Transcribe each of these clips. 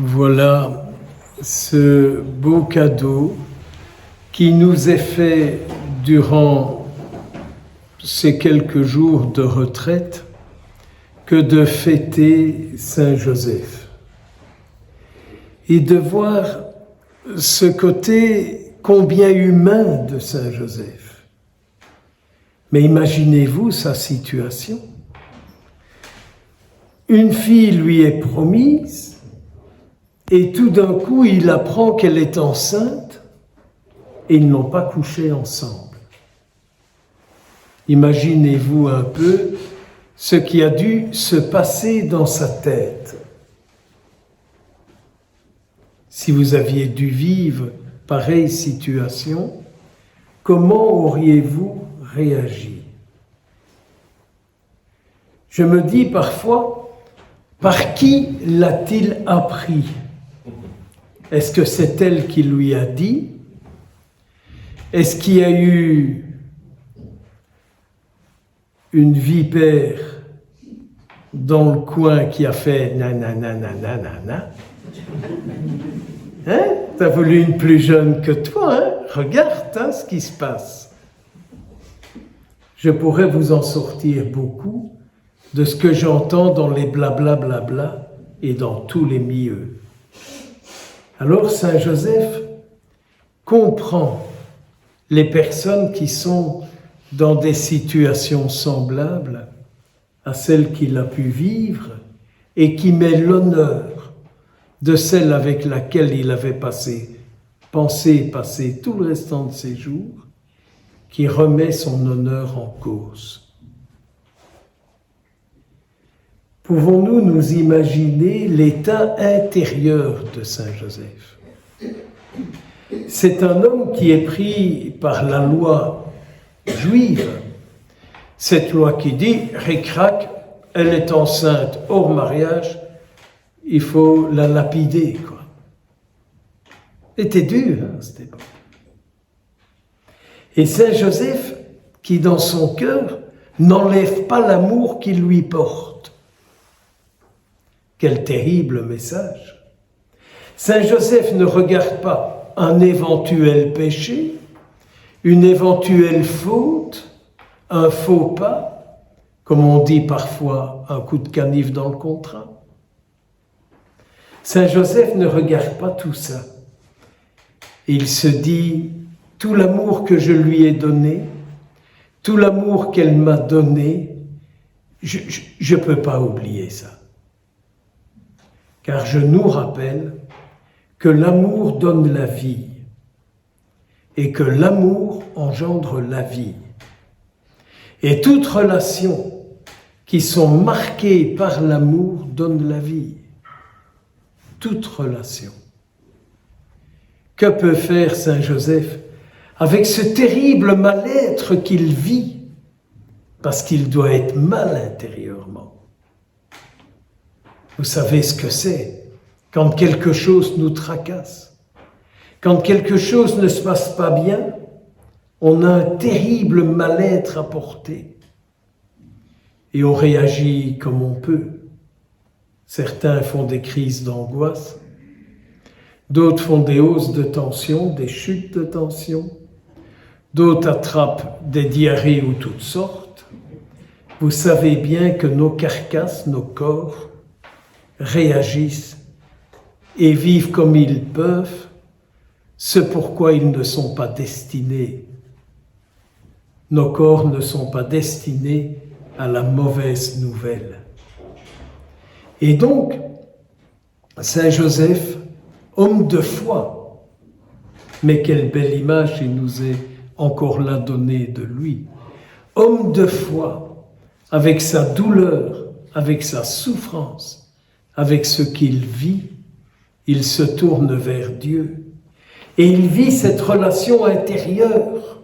Voilà ce beau cadeau qui nous est fait durant ces quelques jours de retraite que de fêter Saint Joseph et de voir ce côté combien humain de Saint Joseph. Mais imaginez-vous sa situation. Une fille lui est promise et tout d'un coup il apprend qu'elle est enceinte et ils n'ont pas couché ensemble. Imaginez-vous un peu ce qui a dû se passer dans sa tête. Si vous aviez dû vivre pareille situation, comment auriez-vous réagi? Je me dis parfois, par qui l'a-t-il appris? Est-ce que c'est elle qui lui a dit? Est-ce qu'il y a eu une vipère dans le coin qui a fait nanana nanana? Hein? T'as voulu une plus jeune que toi, hein? Regarde hein, ce qui se passe. Je pourrais vous en sortir beaucoup de ce que j'entends dans les blabla blabla et dans tous les milieux. Alors Saint Joseph comprend les personnes qui sont dans des situations semblables à celles qu'il a pu vivre et qui met l'honneur de celle avec laquelle il avait pensé passer tout le restant de ses jours, qui remet son honneur en cause. Pouvons-nous nous imaginer l'état intérieur de Saint Joseph? C'est un homme qui est pris par la loi juive, cette loi qui dit « ric-rac, elle est enceinte hors mariage, il faut la lapider ». C'était dur hein, à cette époque. Et Saint Joseph, qui dans son cœur n'enlève pas l'amour qu'il lui porte. Quel terrible message! Saint Joseph ne regarde pas un éventuel péché, une éventuelle faute, un faux pas, comme on dit parfois un coup de canif dans le contrat. Saint Joseph ne regarde pas tout ça. Il se dit, tout l'amour que je lui ai donné, tout l'amour qu'elle m'a donné, je ne peux pas oublier ça. Car je nous rappelle que l'amour donne la vie et que l'amour engendre la vie. Et toute relation qui sont marquées par l'amour donne la vie. Toute relation. Que peut faire Saint Joseph avec ce terrible mal-être qu'il vit, parce qu'il doit être mal intérieurement? Vous savez ce que c'est quand quelque chose nous tracasse, quand quelque chose ne se passe pas bien, on a un terrible mal-être à porter et on réagit comme on peut. Certains font des crises d'angoisse, d'autres font des hausses de tension, des chutes de tension, d'autres attrapent des diarrhées ou toutes sortes. Vous savez bien que nos carcasses, nos corps, réagissent et vivent comme ils peuvent, ce pourquoi ils ne sont pas destinés. Nos corps ne sont pas destinés à la mauvaise nouvelle. Et donc, Saint Joseph, homme de foi, mais quelle belle image il nous est encore là donnée de lui. Homme de foi, avec sa douleur, avec sa souffrance, avec ce qu'il vit, il se tourne vers Dieu. Et il vit cette relation intérieure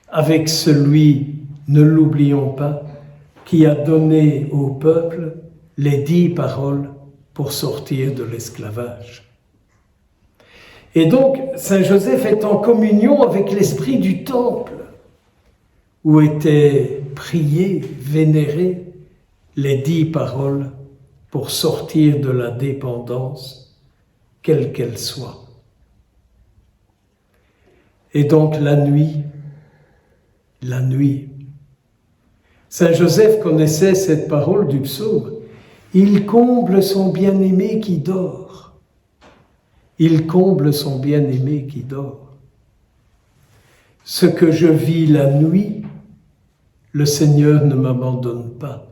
avec celui, ne l'oublions pas, qui a donné au peuple les 10 paroles pour sortir de l'esclavage. Et donc, Saint Joseph est en communion avec l'esprit du temple, où étaient priées, vénérées les 10 paroles pour sortir de la dépendance, quelle qu'elle soit. Et donc la nuit, Saint Joseph connaissait cette parole du psaume. Il comble son bien-aimé qui dort. Il comble son bien-aimé qui dort. Ce que je vis la nuit, le Seigneur ne m'abandonne pas.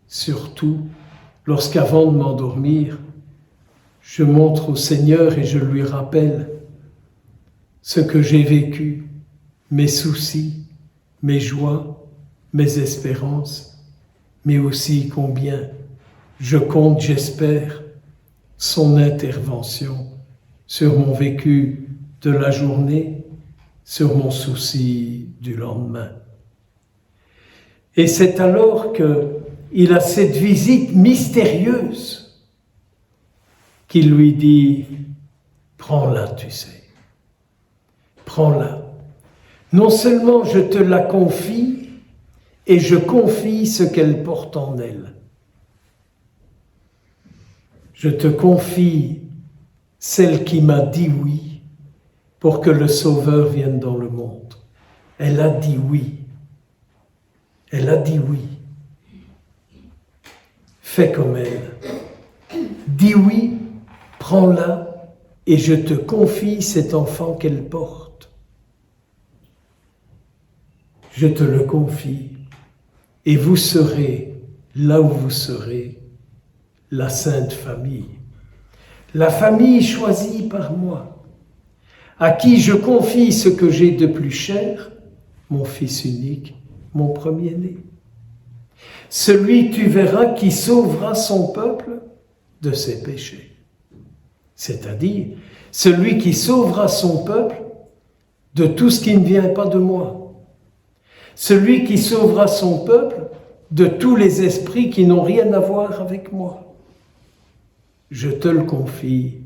Surtout lorsqu'avant de m'endormir, je montre au Seigneur et je lui rappelle ce que j'ai vécu, mes soucis, mes joies, mes espérances, mais aussi combien je compte, j'espère, son intervention sur mon vécu de la journée, sur mon souci du lendemain. Et c'est alors qu'il a cette visite mystérieuse qui lui dit « Prends-la, tu sais, prends-la. Non seulement je te la confie, et je confie ce qu'elle porte en elle. Je te confie celle qui m'a dit oui pour que le Sauveur vienne dans le monde. Elle a dit oui. Elle a dit oui. Fais comme elle. Dis oui, prends-la et je te confie cet enfant qu'elle porte. Je te le confie et vous serez, là où vous serez, la Sainte Famille. La famille choisie par moi, à qui je confie ce que j'ai de plus cher, mon Fils unique, mon premier-né. Celui, tu verras, qui sauvera son peuple de ses péchés. C'est-à-dire, celui qui sauvera son peuple de tout ce qui ne vient pas de moi. Celui qui sauvera son peuple de tous les esprits qui n'ont rien à voir avec moi. Je te le confie,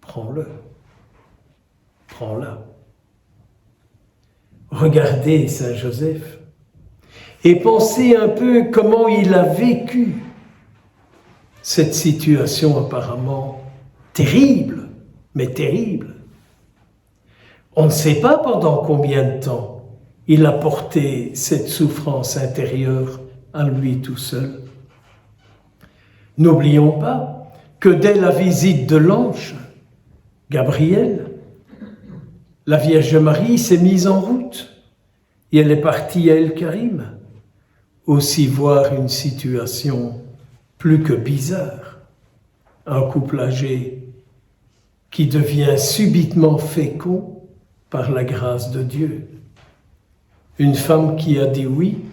prends-le. Prends-la. Regardez Saint Joseph et pensez un peu comment il a vécu cette situation apparemment terrible, mais terrible. On ne sait pas pendant combien de temps il a porté cette souffrance intérieure à lui tout seul. N'oublions pas que dès la visite de l'ange, Gabriel, la Vierge Marie s'est mise en route et elle est partie à El Karim, aussi voir une situation plus que bizarre. Un couple âgé qui devient subitement fécond par la grâce de Dieu. Une femme qui a dit oui,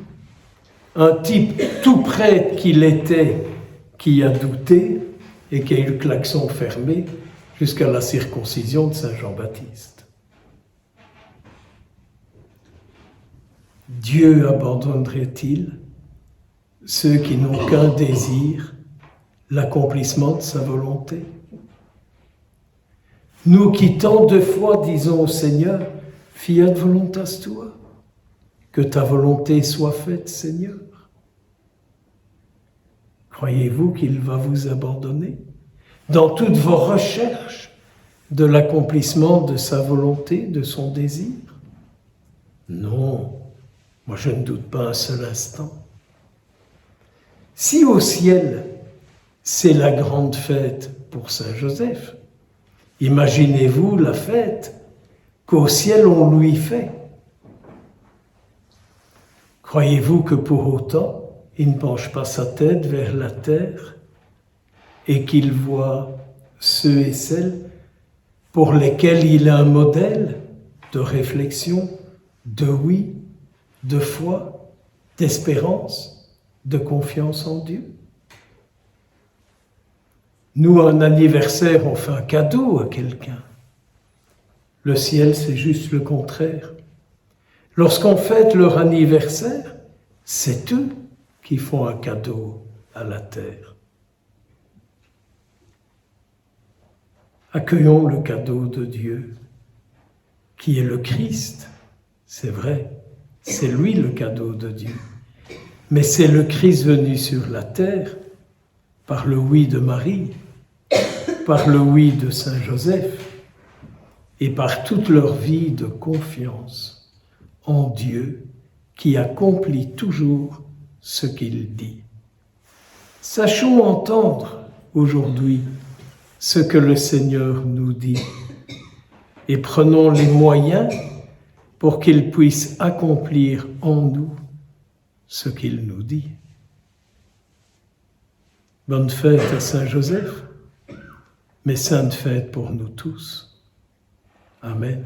un type tout prêtre qu'il était qui a douté et qui a eu le klaxon fermé jusqu'à la circoncision de Saint Jean-Baptiste. Dieu abandonnerait-il ceux qui n'ont qu'un désir, l'accomplissement de sa volonté? Nous qui tant de fois disons au Seigneur, fiat voluntas tua, que ta volonté soit faite, Seigneur. Croyez-vous qu'il va vous abandonner dans toutes vos recherches de l'accomplissement de sa volonté, de son désir? Non, moi je ne doute pas un seul instant. Si au ciel, c'est la grande fête pour Saint Joseph, imaginez-vous la fête qu'au ciel on lui fait. Croyez-vous que pour autant, il ne penche pas sa tête vers la terre et qu'il voit ceux et celles pour lesquels il est un modèle de réflexion, de oui, de foi, d'espérance, de confiance en Dieu? Nous, un anniversaire, on fait un cadeau à quelqu'un. Le ciel, c'est juste le contraire. Lorsqu'on fête leur anniversaire, c'est eux qui font un cadeau à la terre. Accueillons le cadeau de Dieu, qui est le Christ. C'est vrai, c'est lui le cadeau de Dieu. Mais c'est le Christ venu sur la terre par le oui de Marie, par le oui de Saint Joseph et par toute leur vie de confiance en Dieu qui accomplit toujours ce qu'il dit. Sachons entendre aujourd'hui ce que le Seigneur nous dit et prenons les moyens pour qu'il puisse accomplir en nous ce qu'il nous dit. Bonne fête à Saint Joseph, mais sainte fête pour nous tous. Amen.